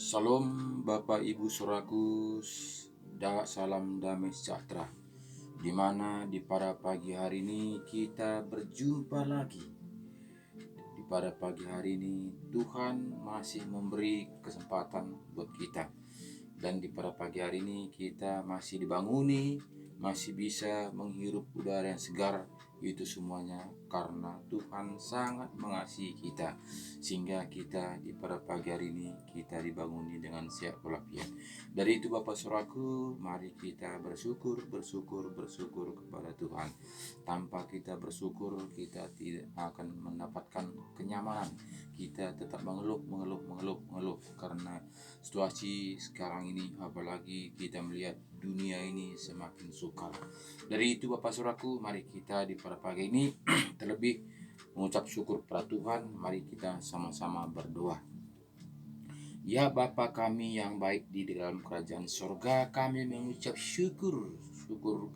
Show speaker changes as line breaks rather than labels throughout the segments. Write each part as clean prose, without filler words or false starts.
Salam Bapak Ibu Saudaraku, salam damai sejahtera. Di mana di pada pagi hari ini kita berjumpa lagi. Di pada pagi hari ini Tuhan masih memberi kesempatan buat kita. Dan di pada pagi hari ini kita masih dibanguni, masih bisa menghirup udara yang segar. Itu semuanya karena Tuhan sangat mengasihi kita, sehingga kita di pada pagi hari ini kita dibanguni dengan sehat walafiat. Dari itu Bapak Saudaraku, mari kita bersyukur kepada Tuhan. Tanpa kita bersyukur, kita tidak akan mendapatkan kenyamanan. Kita tetap mengeluh karena situasi sekarang ini, apalagi kita melihat dunia ini semakin sukar. Dari itu Bapak Saudaraku, mari kita di pada pagi ini terlebih mengucap syukur kepada Tuhan. Mari kita sama-sama berdoa. Ya Bapa kami yang baik di dalam kerajaan surga, kami mengucap syukur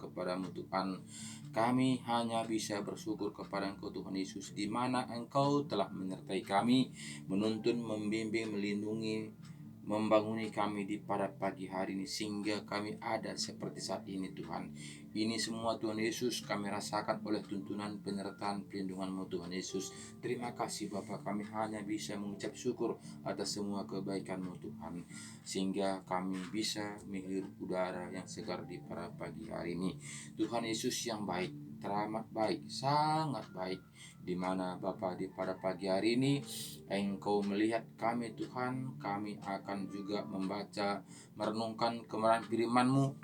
kepadamu Tuhan. Kami hanya bisa bersyukur kepada Engkau Tuhan Yesus, di mana Engkau telah menyertai kami, menuntun, membimbing, melindungi, membanguni kami di pada pagi hari ini, sehingga kami ada seperti saat ini Tuhan. Ini semua Tuhan Yesus kami rasakan oleh tuntunan, penyertaan, pelindungan-Mu Tuhan Yesus. Terima kasih Bapa, kami hanya bisa mengucap syukur atas semua kebaikan-Mu Tuhan, sehingga kami bisa menghirup udara yang segar di pada pagi hari ini. Tuhan Yesus yang baik, teramat baik, sangat baik, di mana Bapa di pada pagi hari ini Engkau melihat kami Tuhan, kami akan juga membaca, merenungkan kebenaran firman-Mu.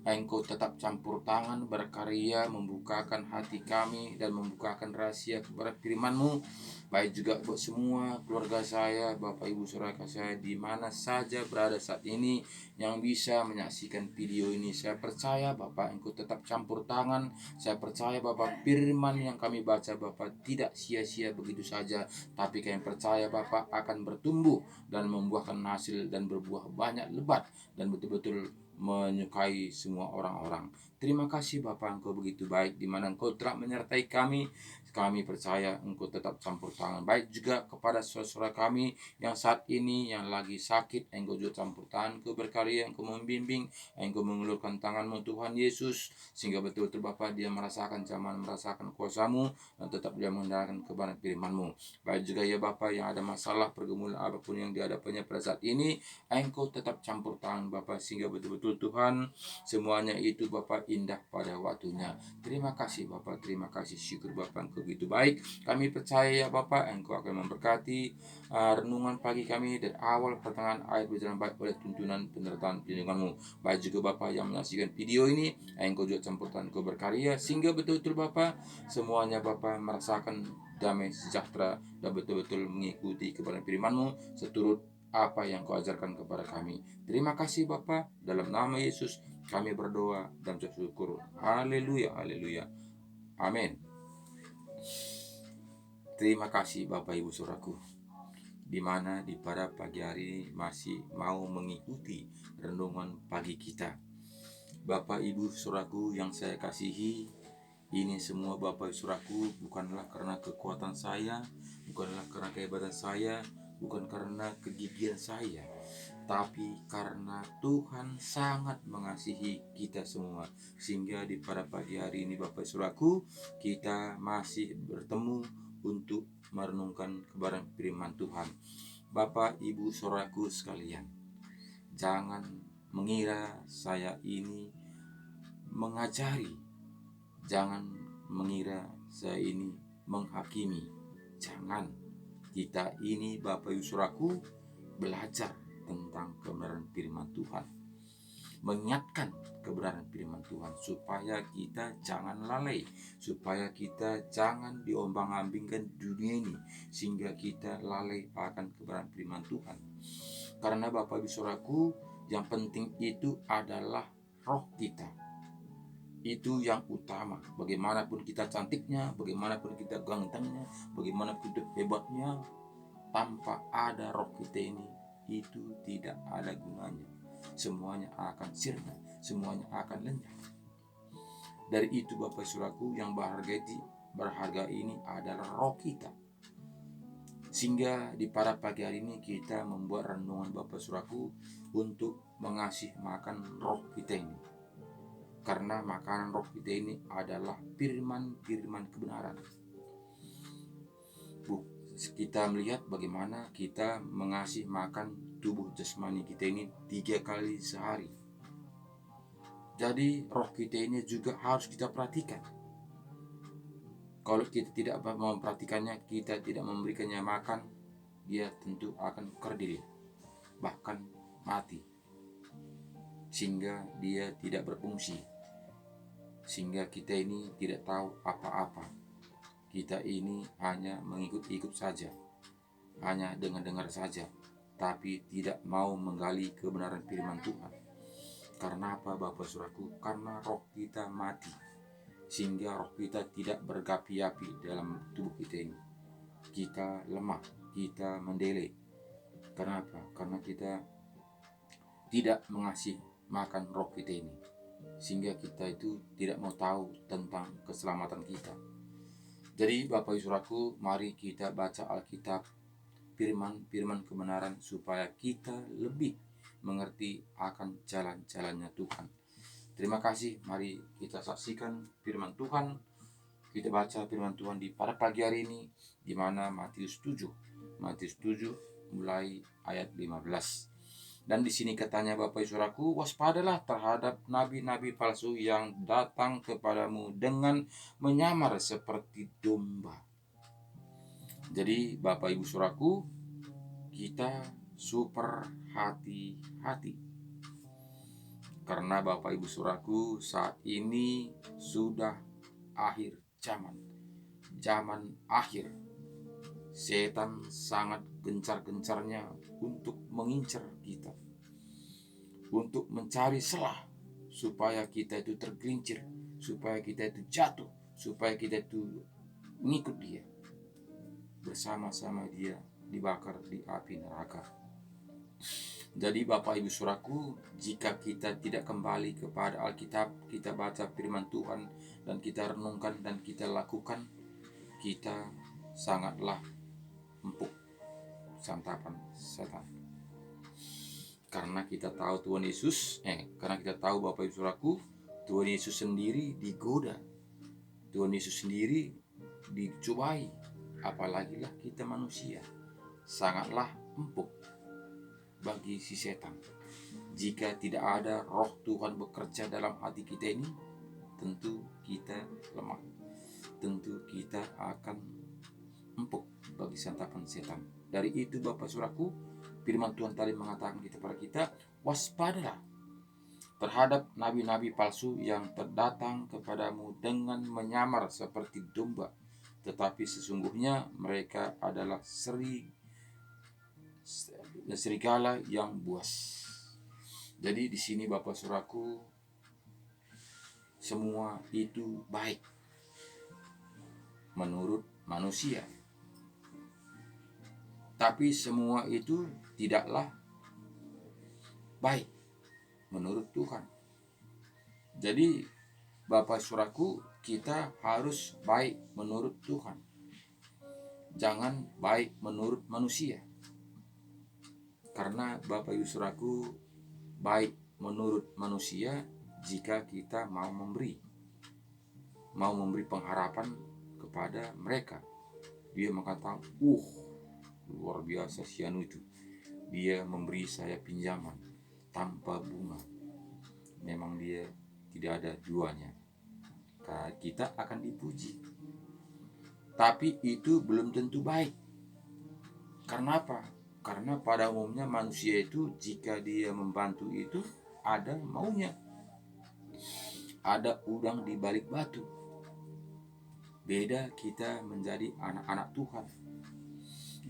Engkau tetap campur tangan, berkarya, membukakan hati kami dan membukakan rahasia kepada firman-Mu. Baik juga buat semua keluarga saya, Bapak Ibu Saudara saya di mana saja berada saat ini yang bisa menyaksikan video ini. Saya percaya Bapak Engkau tetap campur tangan. Saya percaya Bapak firman yang kami baca Bapak tidak sia-sia begitu saja, tapi kami percaya Bapak akan bertumbuh dan membuahkan hasil dan berbuah banyak lebat dan betul-betul menyukai semua orang-orang. Terima kasih Bapak, Engkau begitu baik, di mana Engkau telah menyertai kami. Kami percaya Engkau tetap campur tangan. Baik juga kepada saudara kami yang saat ini yang lagi sakit, Engkau juga campur tangan, Engkau berkarya, Engkau membimbing, Engkau mengulurkan tangan-Mu Tuhan Yesus, sehingga betul-betul Bapak dia merasakan zaman, merasakan kuasa-Mu, dan tetap dia mengandalkan kebenaran firman-Mu. Baik juga ya Bapak yang ada masalah pergumulan apapun yang dihadapannya pada saat ini, Engkau tetap campur tangan Bapak, sehingga betul-betul Tuhan semuanya itu Bapak indah pada waktunya. Terima kasih Bapak, terima kasih, syukur Bapak Engkau begitu baik. Kami percaya ya Bapak, Engkau akan memberkati renungan pagi kami dari awal pertengahan akhir berjalan baik oleh tuntunan, penyertaan, pelindungan-Mu. Baik juga Bapak yang menyaksikan video ini, Engkau juga campur tangan, Engkau berkarya, sehingga betul-betul Bapak semuanya Bapak merasakan damai sejahtera dan betul-betul mengikuti kebenaran firman-Mu seturut apa yang Kau ajarkan kepada kami. Terima kasih Bapa, dalam nama Yesus kami berdoa dan bersyukur. Haleluya, haleluya. Amin. Terima kasih Bapak Ibu Saudaraku, di mana di pada pagi hari masih mau mengikuti renungan pagi kita. Bapak Ibu Saudaraku yang saya kasihi, ini semua Bapak Ibu Saudaraku bukanlah karena kekuatan saya, bukanlah karena kehebatan saya, bukan karena kegigihan saya, tapi karena Tuhan sangat mengasihi kita semua, sehingga di pada pagi hari ini Bapak Saudaraku kita masih bertemu untuk merenungkan kebenaran firman Tuhan. Bapak Ibu Saudaraku sekalian, jangan mengira saya ini mengajari, jangan mengira saya ini menghakimi. Jangan, kita ini Bapak Ibu Saudaraku belajar tentang kebenaran firman Tuhan, mengingatkan kebenaran firman Tuhan supaya kita jangan lalai, supaya kita jangan diombang-ambingkan dunia ini sehingga kita lalai akan kebenaran firman Tuhan. Karena Bapak Ibu Saudaraku, yang penting itu adalah roh kita. Itu yang utama. Bagaimanapun kita cantiknya, bagaimanapun kita gantengnya, bagaimanapun kita hebatnya, tanpa ada roh kita ini, itu tidak ada gunanya. Semuanya akan sirna, semuanya akan lenyap. Dari itu Bapak Saudaraku, yang berharga ini adalah roh kita. Sehingga di pada pagi hari ini kita membuat renungan Bapak Saudaraku untuk mengasihi makan roh kita ini. Karena makanan roh kita ini adalah firman-firman kebenaran. Kita melihat bagaimana kita mengasihi makan tubuh jasmani kita ini 3 kali sehari. Jadi roh kita ini juga harus kita perhatikan. Kalau kita tidak memperhatikannya, kita tidak memberikannya makan, dia tentu akan kerdil, bahkan mati, sehingga dia tidak berfungsi, sehingga kita ini tidak tahu apa-apa. Kita ini hanya mengikut-ikut saja, hanya dengar-dengar saja, tapi tidak mau menggali kebenaran firman Tuhan. Karena apa Bapak Saudaraku? Karena roh kita mati, sehingga roh kita tidak bergapi-api dalam tubuh kita ini. Kita lemah, kita mendele. Kenapa? Karena kita tidak mengasihi makan roh kita ini, sehingga kita itu tidak mau tahu tentang keselamatan kita. Jadi Bapak Ibu Saudaraku, mari kita baca Alkitab, firman kebenaran, supaya kita lebih mengerti akan jalan-jalannya Tuhan. Terima kasih, mari kita saksikan firman Tuhan. Kita baca firman Tuhan di pada pagi hari ini, di mana Matius 7 mulai ayat 15. Dan di sini katanya Bapak Saudaraku, waspadalah terhadap nabi-nabi palsu yang datang kepadamu dengan menyamar seperti domba. Jadi Bapak Ibu Saudaraku, kita super hati-hati. Karena Bapak Ibu Saudaraku, saat ini sudah akhir zaman akhir. Setan sangat gencar-gencarnya untuk mengincar kita, untuk mencari celah supaya kita itu tergelincir, supaya kita itu jatuh, supaya kita itu mengikut dia, bersama-sama dia dibakar di api neraka. Jadi Bapak Ibu Saudaraku, jika kita tidak kembali kepada Alkitab, kita baca firman Tuhan dan kita renungkan dan kita lakukan, kita sangatlah empuk santapan setan. Karena kita tahu Tuhan Yesus, karena kita tahu Bapak Ibu Saudaraku, Tuhan Yesus sendiri digoda, Tuhan Yesus sendiri dicobai, apalagi lah kita manusia, sangatlah empuk bagi si setan. Jika tidak ada roh Tuhan bekerja dalam hati kita ini, tentu kita lemah, tentu kita akan empuk bagi santapan setan. Dari itu Bapak Saudaraku, firman Tuhan tadi mengatakan kepada kita, waspadalah terhadap nabi-nabi palsu yang terdatang kepadamu dengan menyamar seperti domba, tetapi sesungguhnya mereka adalah serigala yang buas. Jadi di sini Bapak Saudaraku, semua itu baik menurut manusia, tapi semua itu tidaklah baik menurut Tuhan. Jadi Bapak Saudaraku, kita harus baik menurut Tuhan, jangan baik menurut manusia. Karena Bapak Ibu Saudaraku, baik menurut manusia jika kita mau memberi pengharapan kepada mereka. Dia mengatakan, luar biasa si anu itu, dia memberi saya pinjaman tanpa bunga, memang dia tidak ada duanya. Kita akan dipuji, tapi itu belum tentu baik. Karena apa? Karena pada umumnya manusia itu jika dia membantu itu ada maunya, ada udang di balik batu. Beda kita menjadi anak-aanak Tuhan.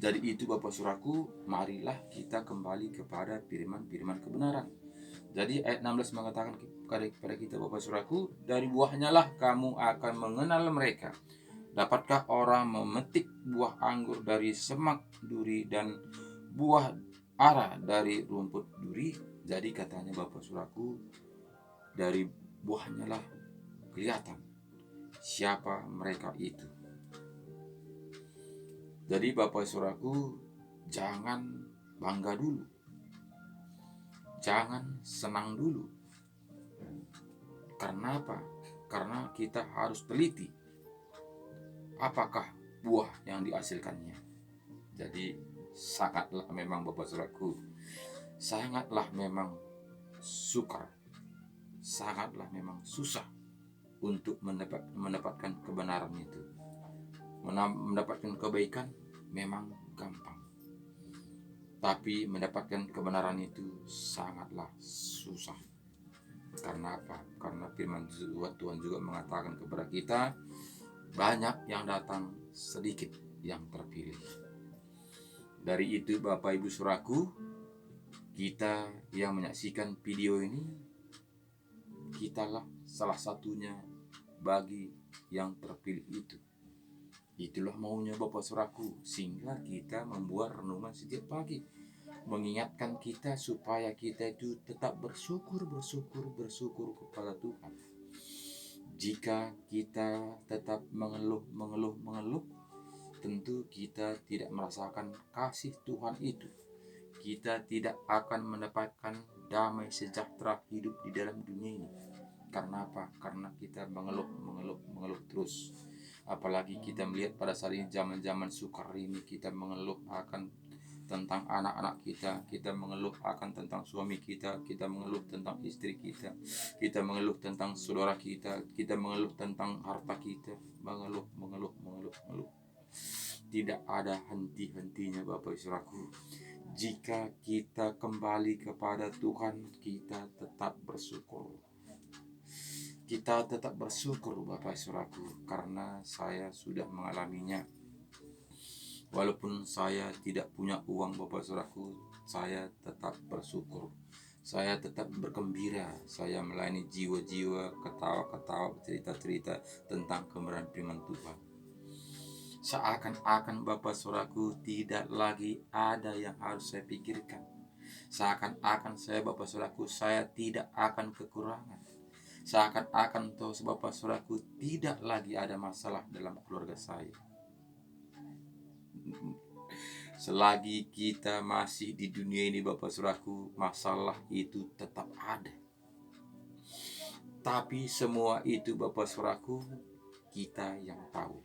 Jadi itu Bapak Saudaraku, marilah kita kembali kepada firman kebenaran. Jadi ayat 16 mengatakan kepada kita Bapak Saudaraku, dari buahnya lah kamu akan mengenal mereka. Dapatkah orang memetik buah anggur dari semak duri dan buah ara dari rumput duri? Jadi katanya Bapak Saudaraku, dari buahnya lah kelihatan siapa mereka itu. Jadi Bapak Saudaraku, jangan bangga dulu, jangan senang dulu. Karena apa? Karena kita harus teliti apakah buah yang dihasilkannya. Jadi sangatlah memang Bapak Saudaraku, sangatlah memang sukar, sangatlah memang susah untuk mendapatkan kebenaran itu. Mendapatkan kebaikan memang gampang, tapi mendapatkan kebenaran itu sangatlah susah. Karena apa? Karena firman Tuhan juga mengatakan kepada kita, banyak yang datang, sedikit yang terpilih. Dari itu Bapak Ibu Saudaraku, kita yang menyaksikan video ini, kitalah salah satunya bagi yang terpilih itu. Itulah maunya Bapak Saudaraku, sehingga kita membuat renungan setiap pagi, mengingatkan kita supaya kita itu tetap bersyukur kepada Tuhan. Jika kita tetap mengeluh, tentu kita tidak merasakan kasih Tuhan itu. Kita tidak akan mendapatkan damai sejahtera hidup di dalam dunia ini. Karena apa? Karena kita mengeluh terus. Apalagi kita melihat pada saat ini, zaman sukar ini, kita mengeluh akan tentang anak-anak kita mengeluh akan tentang suami kita mengeluh tentang istri kita mengeluh tentang saudara kita mengeluh tentang harta kita, mengeluh. Tidak ada henti-hentinya Bapak Saudaraku. Jika kita kembali kepada Tuhan, kita tetap bersyukur. Kita tetap bersyukur Bapak Saudaraku, karena saya sudah mengalaminya. Walaupun saya tidak punya uang Bapak Saudaraku, saya tetap bersyukur. Saya tetap bergembira. Saya melayani jiwa-jiwa, ketawa-ketawa, cerita-cerita tentang kebenaran firman Tuhan. Seakan-akan Bapak Saudaraku tidak lagi ada yang harus saya pikirkan. Seakan-akan saya Bapak Saudaraku, saya tidak akan kekurangan. Seakan-akan Bapak Saudaraku tidak lagi ada masalah dalam keluarga saya. Selagi kita masih di dunia ini Bapak Saudaraku, masalah itu tetap ada. Tapi semua itu Bapak Saudaraku, kita yang tahu.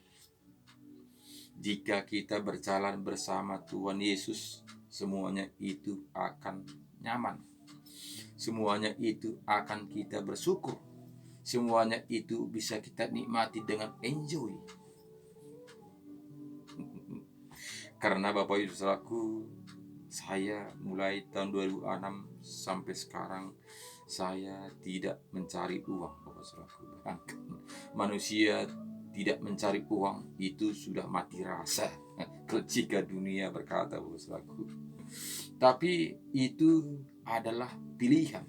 Jika kita berjalan bersama Tuhan Yesus, semuanya itu akan nyaman. Semuanya itu akan kita bersyukur. Semuanya itu bisa kita nikmati dengan enjoy. Karena Bapak Ibu Saudaraku, saya mulai tahun 2006 sampai sekarang, saya tidak mencari uang Bapak Saudaraku. Manusia tidak mencari uang itu sudah mati rasa jika dunia berkata Bapak Saudaraku. Tapi itu adalah pilihan.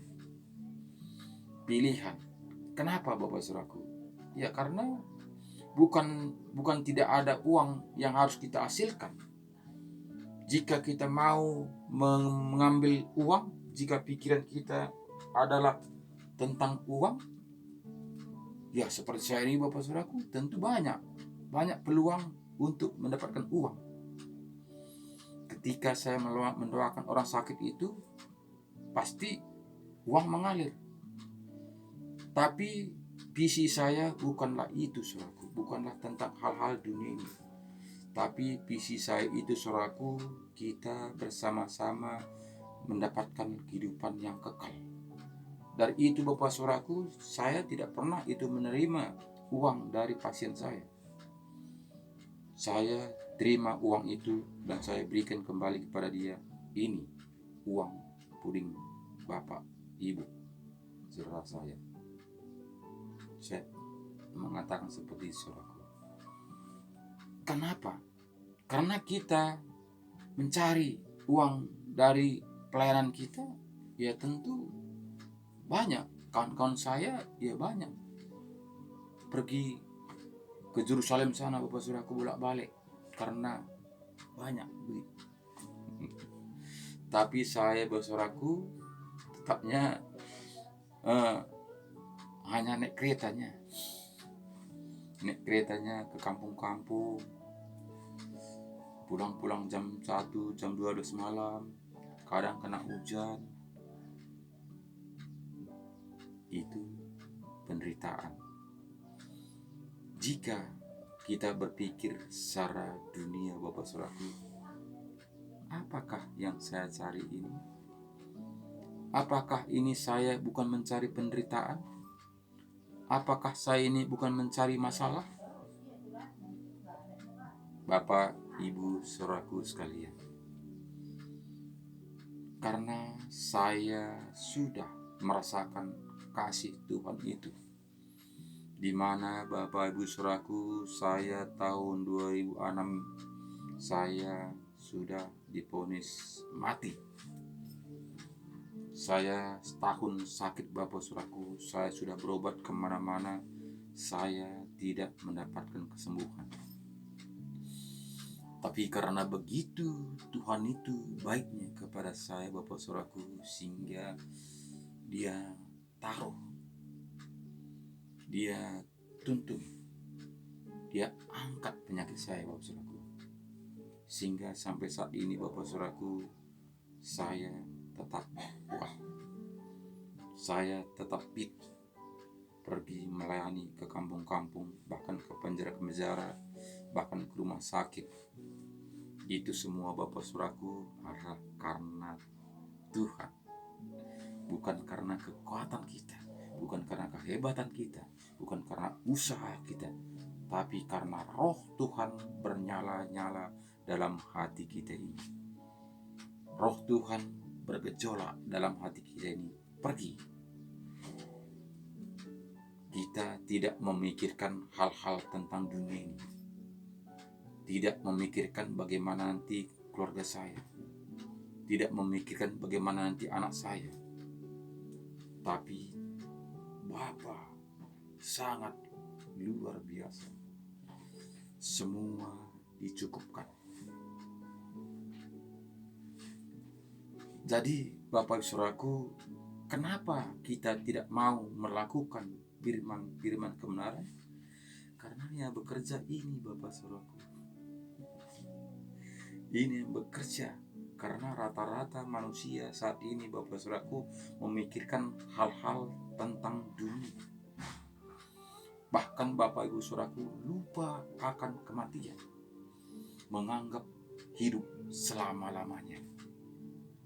Kenapa Bapak Saudaraku? Ya karena bukan tidak ada uang yang harus kita hasilkan. Jika kita mau mengambil uang, jika pikiran kita adalah tentang uang, ya seperti saya ini Bapak Saudaraku, tentu banyak peluang untuk mendapatkan uang. Ketika saya mendoakan orang sakit itu, pasti uang mengalir. Tapi visi saya bukanlah itu Saudaraku, bukanlah tentang hal-hal dunia ini. Tapi visi saya itu Saudaraku, kita bersama-sama mendapatkan kehidupan yang kekal. Dari itu Bapak Saudaraku, saya tidak pernah itu menerima uang dari pasien saya. Saya terima uang itu dan saya berikan kembali kepada dia. Ini uang puding Bapak, Ibu, saudara saya. Saya mengatakan seperti itu Saudaraku. Kenapa? Karena kita mencari uang dari pelayanan kita, ya tentu banyak. Kawan-kawan saya ya banyak pergi ke Yerusalem sana Bapak Saudaraku bolak-balik karena banyak duit. Tapi saya Bapak Saudaraku tetapnya hanya naik keretanya ke kampung-kampung. pulang-pulang jam 1, jam 12 malam, kadang kena hujan. Itu penderitaan. Jika kita berpikir secara dunia, Bapak Saudaraku, apakah yang saya cari ini? Apakah ini saya bukan mencari penderitaan? Apakah saya ini bukan mencari masalah? Bapak, Ibu, Saudaraku sekalian, karena saya sudah merasakan kasih Tuhan itu, di mana Bapak Ibu Saudaraku, saya tahun 2006 saya sudah divonis mati. Saya setahun sakit, Bapak Saudaraku, saya sudah berobat kemana-mana, saya tidak mendapatkan kesembuhan. Tapi karena begitu Tuhan itu baiknya kepada saya, Bapak Saudaraku, sehingga Dia taruh, Dia tuntun, Dia angkat penyakit saya, Bapak Saudaraku, sehingga sampai saat ini, Bapak Saudaraku, saya tetap kuat, saya tetap fit, pergi melayani ke kampung-kampung, bahkan ke penjara-penjara, bahkan ke rumah sakit. Itu semua, Bapak Saudaraku, adalah karena Tuhan, bukan karena kekuatan kita, bukan karena kehebatan kita, bukan karena usaha kita, tapi karena Roh Tuhan bernyala-nyala dalam hati kita ini. Roh Tuhan bergejolak dalam hati kita ini. Pergi. Kita tidak memikirkan hal-hal tentang dunia ini, tidak memikirkan bagaimana nanti keluarga saya, tidak memikirkan bagaimana nanti anak saya, tapi Bapa sangat luar biasa, semua dicukupkan. Jadi Bapak Saudaraku, kenapa kita tidak mau melakukan firman kebenaran? Karena yang bekerja ini, Bapak Saudaraku, ini yang bekerja. Karena rata-rata manusia saat ini, Bapak Saudaraku, memikirkan hal-hal tentang dunia. Bahkan Bapak Ibu Saudaraku lupa akan kematian, menganggap hidup selama-lamanya,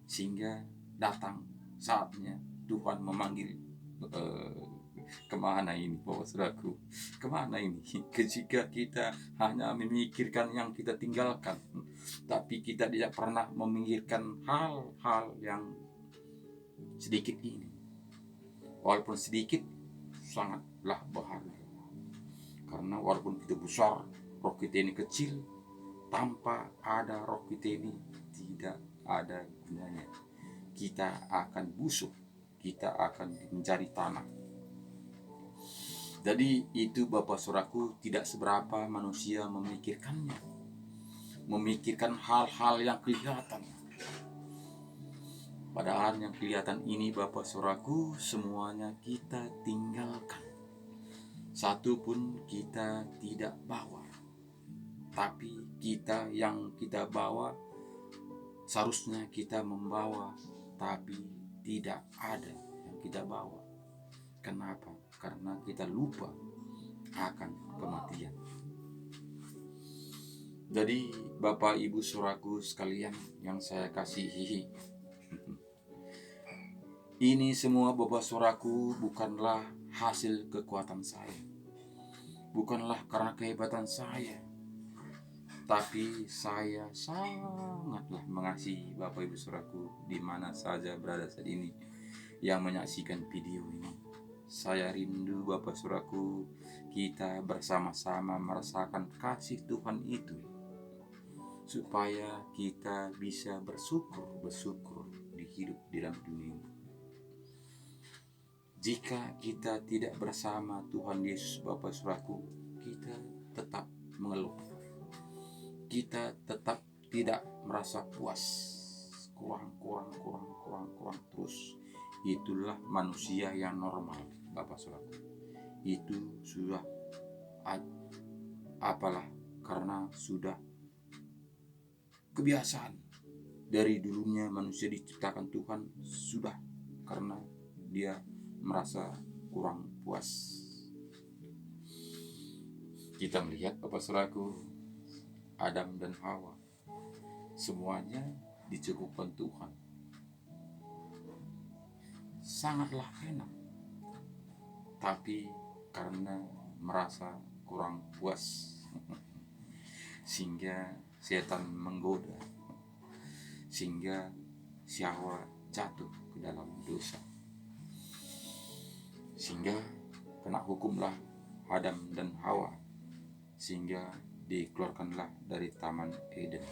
sehingga datang saatnya Tuhan memanggil, kemana ini, Bapak Saudaraku? Kemana ini? Ketika kita hanya memikirkan yang kita tinggalkan, tapi kita tidak pernah memikirkan hal-hal yang sedikit ini. Walaupun sedikit, sangatlah berharga. Karena walaupun kita besar, roh kita ini kecil, tanpa ada roh kita ini tidak ada gunanya. Kita akan busuk, kita akan mencari tanah. Jadi itu, Bapak Saudaraku, tidak seberapa manusia memikirkannya, memikirkan hal-hal yang kelihatan. Padahal yang kelihatan ini, Bapak Saudaraku, semuanya kita tinggalkan. Satu pun kita tidak bawa. Tapi kita yang kita bawa, seharusnya kita membawa, tapi tidak ada yang kita bawa. Kenapa? Karena kita lupa akan kematian. Jadi Bapak Ibu Saudaraku sekalian yang saya kasihi, ini semua, Bapak Saudaraku, bukanlah hasil kekuatan saya, bukanlah karena kehebatan saya, tapi saya sangatlah mengasihi Bapak Ibu Saudaraku di mana saja berada saat ini yang menyaksikan video ini. Saya rindu, Bapak Saudaraku, kita bersama-sama merasakan kasih Tuhan itu, supaya kita bisa bersyukur di hidup di dalam dunia ini. Jika kita tidak bersama Tuhan Yesus, Bapak Saudaraku, kita tetap mengeluh, kita tetap tidak merasa puas, kurang terus. Itulah manusia yang normal, Bapak Saudaraku. Itu sudah apalah, karena sudah kebiasaan. Dari dulunya manusia diciptakan Tuhan sudah karena dia merasa kurang puas. Kita melihat Bapak Saudaraku, Adam dan Hawa semuanya dicukupkan Tuhan. Sangatlah enak. Tapi karena merasa kurang puas sehingga setan menggoda, sehingga si Hawa jatuh ke dalam dosa, sehingga kena hukumlah Adam dan Hawa, sehingga dikeluarkanlah dari Taman Eden.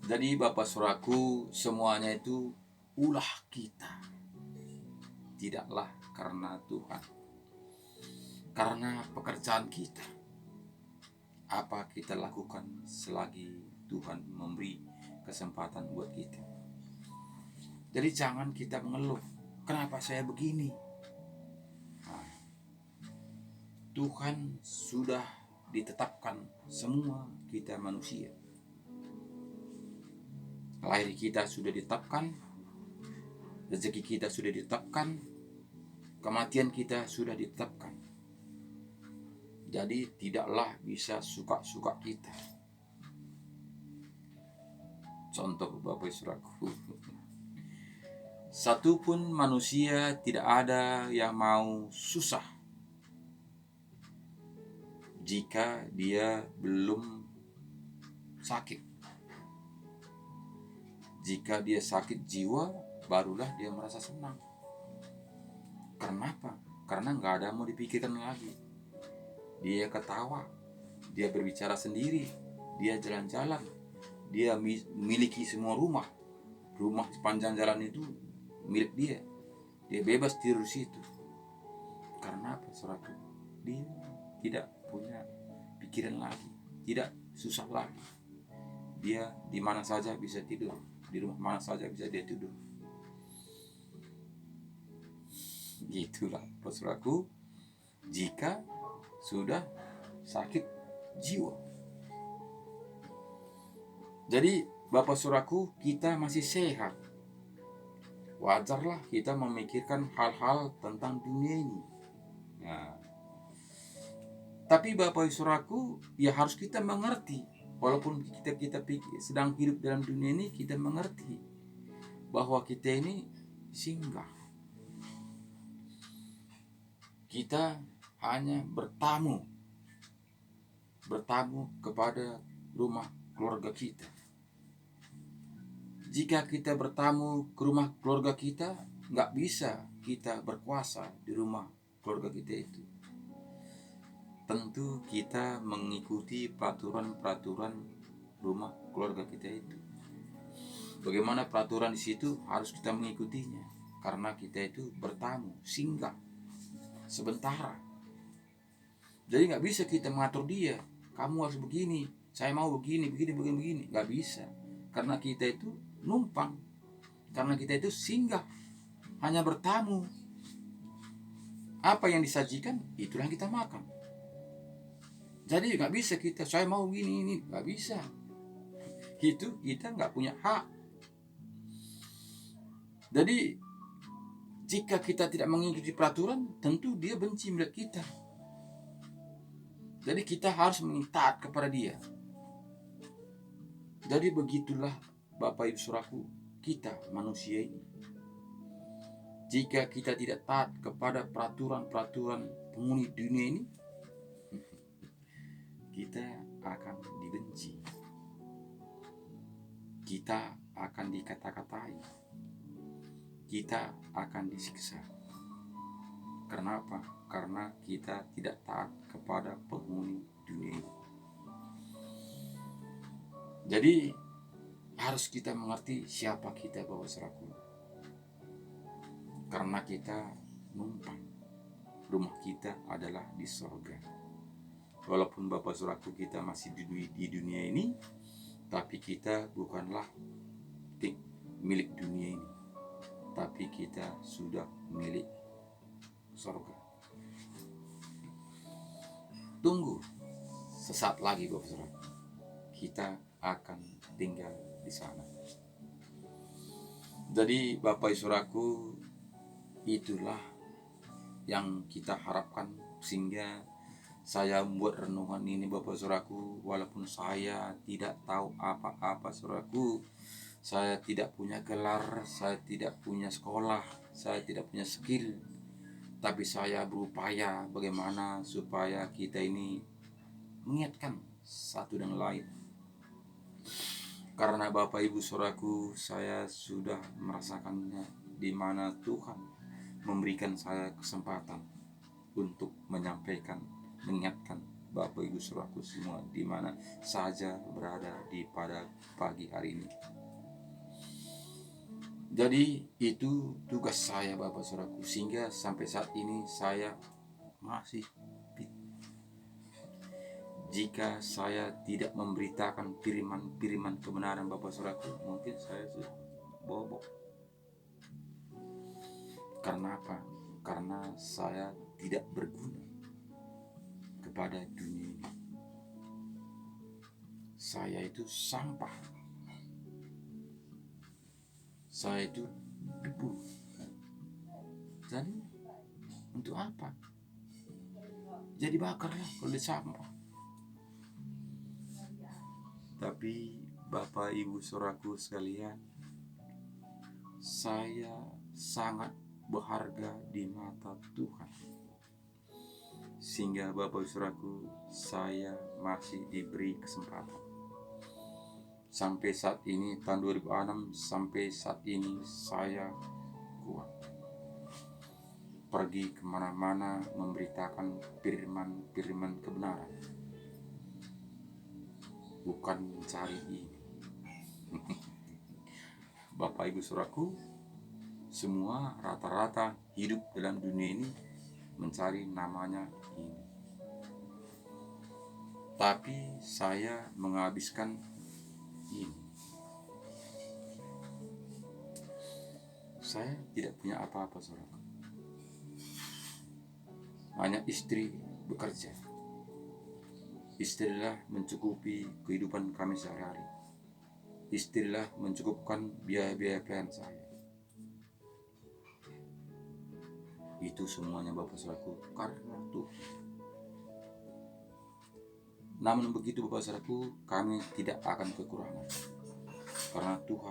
Jadi Bapak Saudaraku, semuanya itu ulah kita, tidaklah karena Tuhan, karena pekerjaan kita. Apa kita lakukan selagi Tuhan memberi kesempatan buat kita. Jadi jangan kita mengeluh, kenapa saya begini? Nah, Tuhan sudah ditetapkan semua kita manusia. Lahir kita sudah ditetapkan, rezeki kita sudah ditetapkan, kematian kita sudah ditetapkan. Jadi tidaklah bisa suka-suka kita. Contoh Bapak Saudaraku, satupun manusia tidak ada yang mau susah jika dia belum sakit. Jika dia sakit jiwa, barulah dia merasa senang. Kenapa? Karena nggak ada mau dipikirkan lagi. Dia ketawa, dia berbicara sendiri, dia jalan-jalan, dia memiliki semua rumah sepanjang jalan itu milik dia. Dia bebas tidur situ. Karena apa, saudaraku? Dia tidak punya pikiran lagi, tidak susah lagi. Dia di mana saja bisa tidur, di rumah mana saja bisa dia tidur. Gitulah, saudaraku, jika sudah sakit jiwa. Jadi Bapak Saudaraku, kita masih sehat. Wajarlah kita memikirkan hal-hal tentang dunia ini. Nah, tapi Bapak Saudaraku, ya harus kita mengerti. Walaupun kita sedang hidup dalam dunia ini, kita mengerti bahwa kita ini singgah. Kita hanya bertamu kepada rumah keluarga kita. Jika kita bertamu ke rumah keluarga kita, nggak bisa kita berkuasa di rumah keluarga kita itu. Tentu kita mengikuti peraturan rumah keluarga kita itu. Bagaimana peraturan di situ harus kita mengikutinya, karena kita itu bertamu, singgah sebentar. Jadi nggak bisa kita mengatur dia. Kamu harus begini, saya mau begini. Nggak bisa. Karena kita itu numpang. Karena kita itu singgah. Hanya bertamu. Apa yang disajikan, itulah yang kita makan. Jadi nggak bisa kita, saya mau begini, ini. Nggak bisa. Itu kita nggak punya hak. Jadi jika kita tidak mengikuti peraturan, tentu dia benci melihat kita. Jadi kita harus taat kepada dia. Jadi begitulah Bapak Ibu Saudaraku, kita manusia ini. Jika kita tidak taat kepada peraturan penghuni dunia ini, kita akan dibenci. Kita akan dikata-katai. Kita akan disiksa. Karena apa? Karena kita tidak taat kepada penghuni dunia ini. Jadi harus kita mengerti siapa kita, Bapak Saudaraku. Karena kita numpang. Rumah kita adalah di sorga. Walaupun Bapak Saudaraku kita masih di dunia ini, tapi kita bukanlah milik dunia ini, tapi kita sudah milik sorga. Tunggu sesaat lagi Bapak Saudara, kita akan tinggal di sana. Jadi Bapak Ibu Saudaraku, itulah yang kita harapkan, sehingga saya membuat renungan ini Bapak Saudaraku. Walaupun saya tidak tahu apa-apa Saudaraku, saya tidak punya gelar, saya tidak punya sekolah, saya tidak punya skill, tapi saya berupaya bagaimana supaya kita ini mengingatkan satu dan lain. Karena Bapak Ibu Saudaraku, saya sudah merasakannya, di mana Tuhan memberikan saya kesempatan untuk menyampaikan, mengingatkan Bapak Ibu Saudaraku semua di mana saja berada pada pagi hari ini. Jadi itu tugas saya Bapak Saudaraku, sehingga sampai saat ini saya masih fit. Jika saya tidak memberitakan firman kebenaran Bapak Saudaraku, mungkin saya sudah bobok. Karena apa? Karena saya tidak berguna kepada dunia ini. Saya itu sampah. Saya itu debu. Jadi untuk apa? Jadi bakarlah kalau di sampah. Tapi Bapak Ibu Saudaraku sekalian, saya sangat berharga di mata Tuhan, sehingga Bapak Ibu Saudaraku, saya masih diberi kesempatan. Sampai saat ini tahun 2006 sampai saat ini saya kuat pergi kemana-mana memberitakan firman kebenaran, bukan mencari ini. Bapak Ibu Saudaraku, semua rata-rata hidup dalam dunia ini mencari namanya ini. Tapi saya menghabiskan ini. Saya tidak punya apa-apa Saudara. Hanya istri bekerja. Istrilah mencukupi kehidupan kami sehari-hari. Istrilah mencukupkan biaya-biaya pelayan saya. Itu semuanya Bapak Saudaraku karena Tuhan. Namun begitu Bapak Saudaraku, kami tidak akan kekurangan karena Tuhan